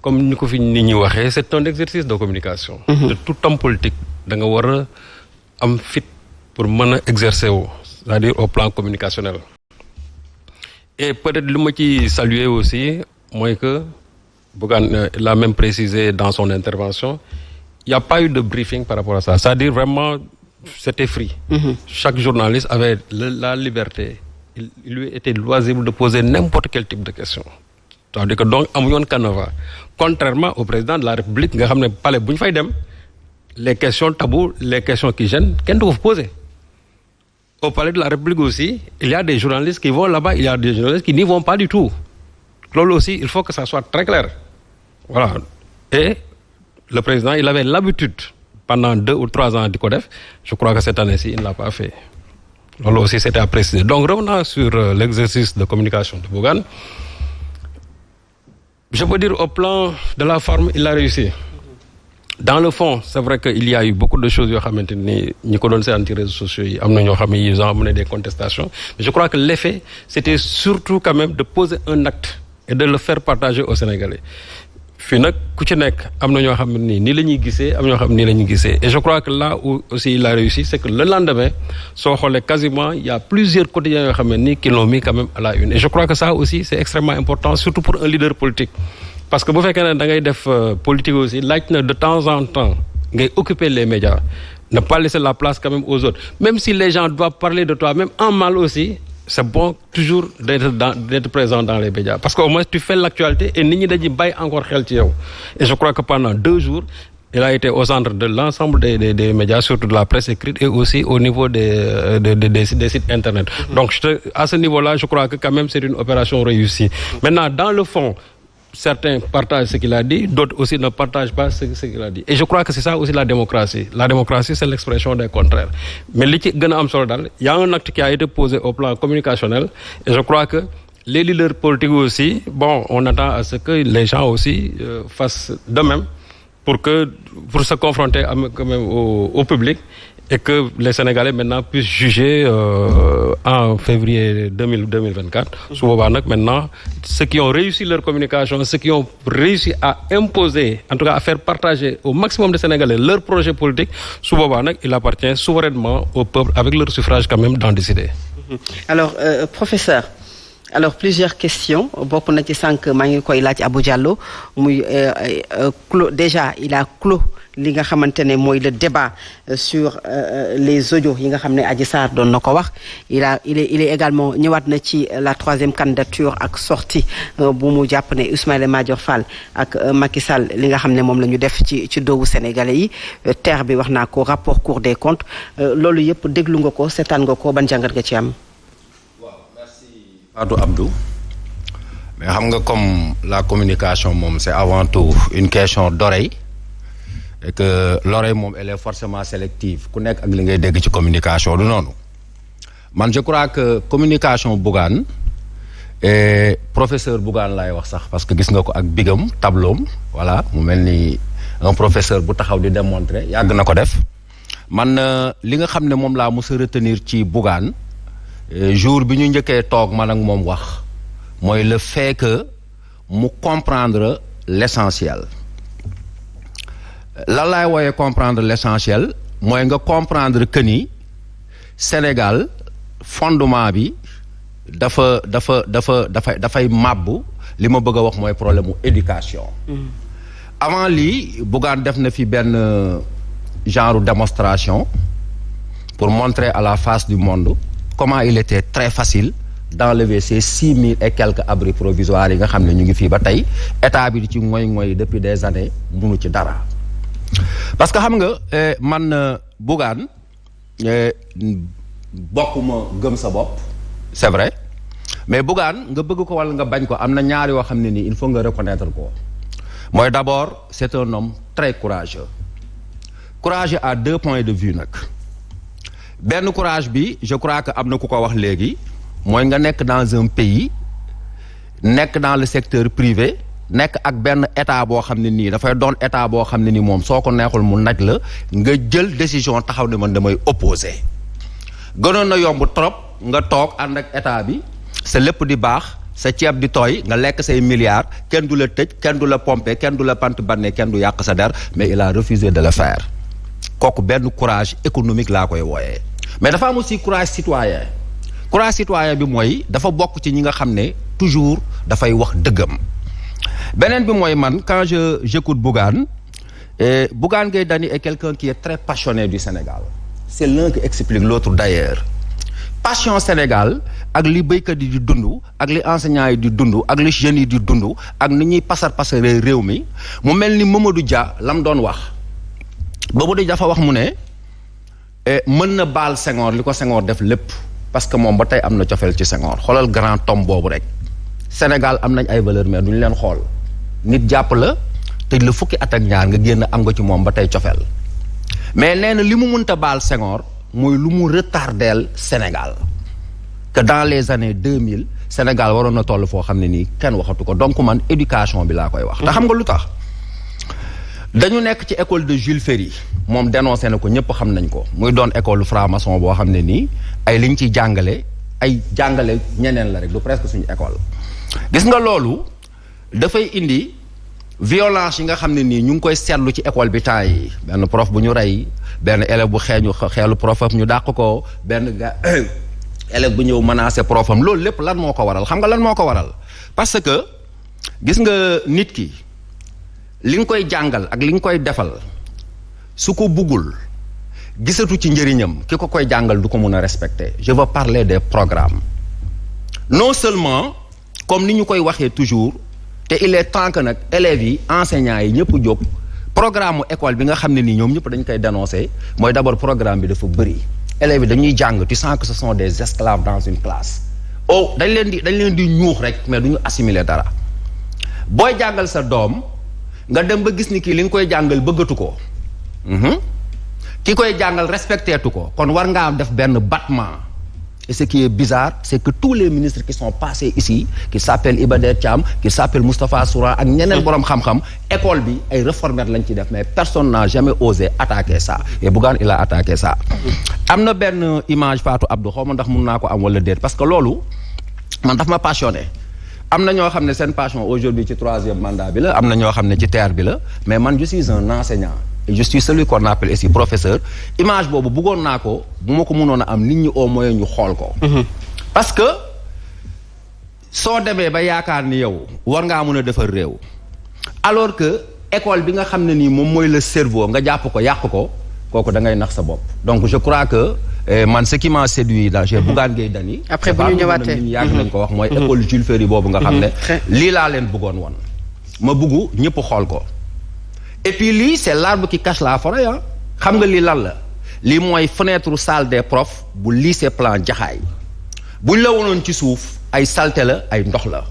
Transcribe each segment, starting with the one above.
Comme nous l'avons dit, c'est un exercice de communication. De tout homme politique, da nga war am fit pour exercer, c'est-à-dire au plan communicationnel. Et peut-être que je saluer aussi, moi que Bougane l'a même précisé dans son intervention, il n'y a pas eu de briefing par rapport à ça. C'est-à-dire vraiment, c'était free. Chaque journaliste avait la liberté. Il lui était loisible de poser n'importe quel type de question. C'est-à-dire que donc, amuñu canevas. Contrairement au président de la République, nga xamné palais buñ fay dem, les questions tabous, les questions qui gênent, qu'est-ce que vous posez? Au palais de la République aussi, il y a des journalistes qui vont là-bas, il y a des journalistes qui n'y vont pas du tout. Là aussi, il faut que ça soit très clair. Voilà. Et le président, il avait l'habitude, pendant 2 ou 3 ans du CODEF, je crois que cette année-ci, il ne l'a pas fait. Là aussi, c'était à préciser. Donc, revenons sur l'exercice de communication de Bougane. Je peux dire au plan de la forme, il a réussi. Dans le fond, c'est vrai qu'il y a eu beaucoup de choses qui ont sur les réseaux sociaux, ils ont amené des contestations. Mais je crois que l'effet, c'était surtout quand même de poser un acte et de le faire partager aux Sénégalais. Et je crois que là où aussi il a réussi, c'est que le lendemain, quasiment, il y a plusieurs quotidiens qui l'ont mis quand même à la une. Et je crois que ça aussi, c'est extrêmement important, surtout pour un leader politique. Parce que vous faites que politique aussi, de temps en temps, occuper les médias, ne pas laisser la place quand même aux autres. Même si les gens doivent parler de toi, même en mal aussi, c'est bon toujours d'être présent dans les médias. Parce qu'au moins, tu fais l'actualité et n'y a encore rien. Et je crois que pendant 2 jours, il a été au centre de l'ensemble des médias, surtout de la presse écrite et aussi au niveau des sites internet. Donc, à ce niveau-là, je crois que quand même c'est une opération réussie. Maintenant, dans le fond, certains partagent ce qu'il a dit, d'autres aussi ne partagent pas ce qu'il a dit. Et je crois que c'est ça aussi la démocratie. La démocratie, c'est l'expression des contraires. Mais il y a un acte qui a été posé au plan communicationnel et je crois que les leaders politiques aussi, bon, on attend à ce que les gens aussi fassent de même pour se confronter quand même au public et que les Sénégalais maintenant puissent juger en février 2024. Souvent maintenant, ceux qui ont réussi leur communication, ceux qui ont réussi à imposer, en tout cas à faire partager au maximum de Sénégalais leur projet politique, souvent il appartient souverainement au peuple avec leur suffrage quand même d'en décider. Alors, professeur, alors plusieurs questions. Bokk na ci sank ma ngi koy laaj Abou Diallo muy déjà il a clos li nga xamantene moy le débat sur les audios yi nga xamné Adji Sarr doon nako wax il est également ñëwaat na ci la 3e candidature ak sortie bu mu japp né Ismaïla Madior Fall ak Macky Sall li nga xamné mom lañu def ci doowu sénégalais yi terre bi wax na ko rapport Cour des comptes lolu yépp déglu nga ko sétane nga ko ban jangat nga ci am. Abdou, mais comme la communication, c'est avant tout une question d'oreille et que l'oreille, elle est forcément sélective. Vous connaissez la communication, non? Je crois que communication Bougane et professeur Bougane parce que vous avez vu Bigam, tableau, voilà, un professeur qui a démontré, il y a un def. Man, li nga xamné mom la mësa retenir ci Bougane jour bi ñu ñëkke tok man ak mom wax moy le fait que mu comprendre l'essentiel. La lay woyé comprendre l'essentiel moy nga comprendre que ni Sénégal fondement bi dafay mabbu li ma bëgg wax moy problème éducation. Avant li Bougane def na fi ben genre démonstration pour montrer à la face du monde comment il était très facile d'enlever ces 6000 et quelques abris provisoires yi nga xamné ñu ngi fi ba tay état bi di ci ngoy depuis des années mënu ci dara parce que xam nga man Bougane bokkuma gëm sa bop c'est vrai mais Bougane nga bëgg ko wala nga bañ ko amna ñaar yo xamné ni il faut nga reconnaître ko moy d'abord c'est un homme très courageux à 2 points de vue nak ben courage bi je crois que amna ku ko wax légui moy nga nek dans un pays nek dans le secteur privé nek ak ben état bo xamné ni da fay don état bo xamné ni mom soko neexul mu naj la nga jël décision taxaw ne man damay opposer gënon na yomb trop nga tok and ak état bi c'est lépp di bax sa ceeb di tooy nga lekk say milliards kenn du la tëj kenn du la pomper kenn du la pant banne kenn du yàq sa der mais il a refusé de le faire kooku benn courage économique laa koy wooyee mais dafa am aussi courage citoyen bi mooy dafa bokk ci ñi nga xam ne toujours dafay wax dëggam beneen bi mooy man quand j'écoute Bougane Bougane Gueye Dany est quelqu'un qui est très passionné du Sénégal c'est l'un qui explique l'autre d'ailleurs passion Sénégal ak li béykat yi di dund ak li enseignants yi di dund ak li jeunes yi di dund ak ni ñuy pasaree réew mi mu mel ni Mamadou Dia lam doon wax Mamadou Dia dafa wax mu ne mën na baal Senghor li ko Senghor def lépp parce que moom ba tey am na cofeel ci Senghor xoolal grand homme boobu rek Sénégal am nañ ay valeur mais duñu leen xool nit jàpp la tëj la fukki at ak ñaar nga génn am nga ci moom ba tey cofeel mais nee na li mu mënta baal Senghor mooy lu mu retardeel Sénégal que dans les années 2000 Sénégal waroon na toll foo xam ne nii kenn waxatu ko donc man éducation bi laa koy wax. te xam nga lu tax dañu nekk ci école de Jules Ferry moom dénoncé na ko ñëpp xam nañ ko muy doon école franc-maçon boo xam ne nii ay liñ ciy jàngale ay jàngale ñeneen la rek du presque suñu école. gis nga loolu dafay indi violence yi nga xam ne nii ñu ngi koy seetlu ci école bi temps yi benn prof bu ñu rey benn élève bu xeelu profam ñu dàq ko benn élève bu ñëw menacé profam loolu lépp lan moo ko waral xam nga lan moo ko waral parce que gis nga nit ki li nga koy jàngal ak li nga koy defal su ko buggul gisatu ci njëriñam ki ko koy jàngal du ko mun a respecter je veux parler des programmes non seulement comme ni ñu koy waxee toujours te il est temps que nag élèves yi enseignants yi ñëpp jóg programme école bi nga xam ne nii ñoom ñëpp dañ koy dénoncer mooy d'abord programme bi dafa bëri élèves yi dañuy jàng tu sens que ce sont des esclaves dans une classe dañ leen di ñuux rek mais du ñu assimiler dara booy jàngal sa doom nga dem ba gis ni kii li nga koy jàngal bëggatu ko ki koy jàngal respecteetu ko kon war ngaa def benn battement et ce qui est bizarre c'est que tous les ministres qui sont passés ici qui s'appellent Iba Der Thiam qui s'appellent Moustapha Souran ak ñeneen boroom xam-xam école bi ay réformes lañ ci def mais personne n'a jamais osé attaquer ça et Bougane il a attaqué ça am na benn image Fatou Abdou xaw ma ndax mun naa ko am wala déet parce que loolu man daf ma passionné am na ñoo xam ne seen passion aujourd'hui ci 3e mandat bi la am na ñoo xam ne ci terre bi la mais man je suis un enseignant et je suis celui qu'on appelle ici professeur image boobu bëggoon naa ko bu ma ko mënoon a am nit ñi au moins ñu xool ko parce que soo demee ba yaakaar ni yow war ngaa mën a defar réew alors que école bi nga xam ne nii moom mooy le cerveau nga jàpp ko yàq ko kooku da ngay nax sa bopp donc je crois que man ce qui m'a séduit dans chez Bougane Gueye Dany après bu ñu ñëwaatee nit ñi yàgg nañ ko wax mooy école Jules Ferry boobu nga xam ne lii laa leen bëggoon woon ma bëggu ñëpp xool ko et puis lii c'est l'arbre qui cache la forêt ah xam nga lii lan la lii mooy fenêtre salle des profs bu lycée Plan Jaxaay buñ la wonoon ci suuf ay saleté la ay ndox la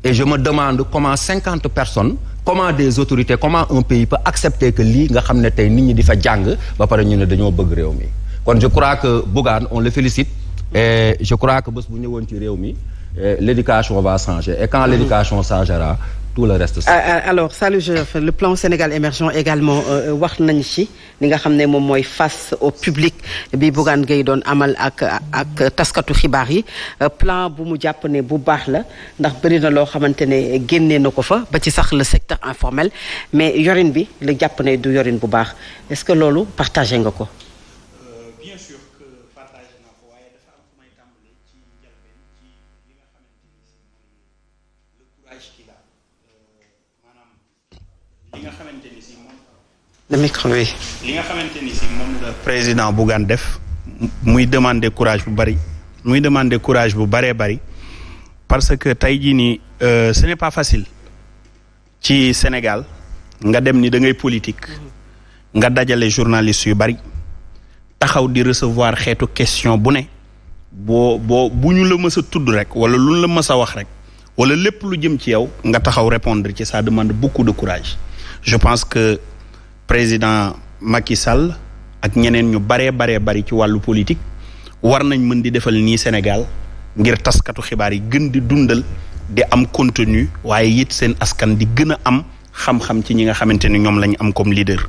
et je me demande comment 50 personnes comment des autorités comment un pays peut accepter que lii nga xam ne tey nit ñi di fa jàng ba pare ñu ne dañoo bëgg réew mi kon je crois que Bougane on le félicite et je crois que bés bu ñëwoon ci réew mi l'éducation va changer et quand l'éducation changera tout le reste. Alors Saliou Joseph le plan Sénégal émergent également wax nañ ci li nga xam ne moom mooy face au public bi Bougane Gueye doon amal ak taskatu xibaar yi plan bu mu jàpp ne bu baax la ndax bëri na loo xamante ne génnee na ko fa ba ci sax le secteur informel mais yorin bi la jàpp ne du yorin bu baax est-ce que loolu partagé nga ko. Bien sûr que partagé naa ko waaye dafa am fu may tàmbalee ci njëlbeen ci li nga xamante ni si mooy le courage qu'il a maanaam li nga xamante ni si moom. le micro bi. li nga xamante ni si moom la président Bougane def muy demander courage bu bari muy demander courage bu baree bari parce que tey jii nii ce n'est pas facile ci Sénégal nga dem ni da ngay politique nga dajale journalistes yu bari. taxaw di recevoir xeetu question bu ne bu ñu la mës a tudd rek wala lu la mës a wax rek wala lépp lu jëm ci yow nga taxaw répondre ci ça demande beaucoup de courage je pense que président Macky Sall ak ñeneen ñu bari ci wàllu politique war nañ mën di defal nii Sénégal ngir taskatu xibaar yi gën di dundal di am contenu waaye it seen askan di gën a am xam-xam ci ñi nga xamante ni ñoom lañ am comme leader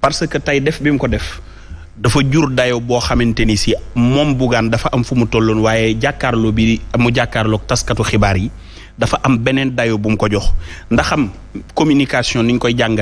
parce que tey def bi mu ko def dafa jur dayo boo xamante ni si moom Bougane dafa am fu mu tolloon waaye jàkkaarloo bi mu jàkkaarloog taskatu xibaar yi dafa am beneen dayo bu mu ko jox ndaxam communication ni ñu koy jàngat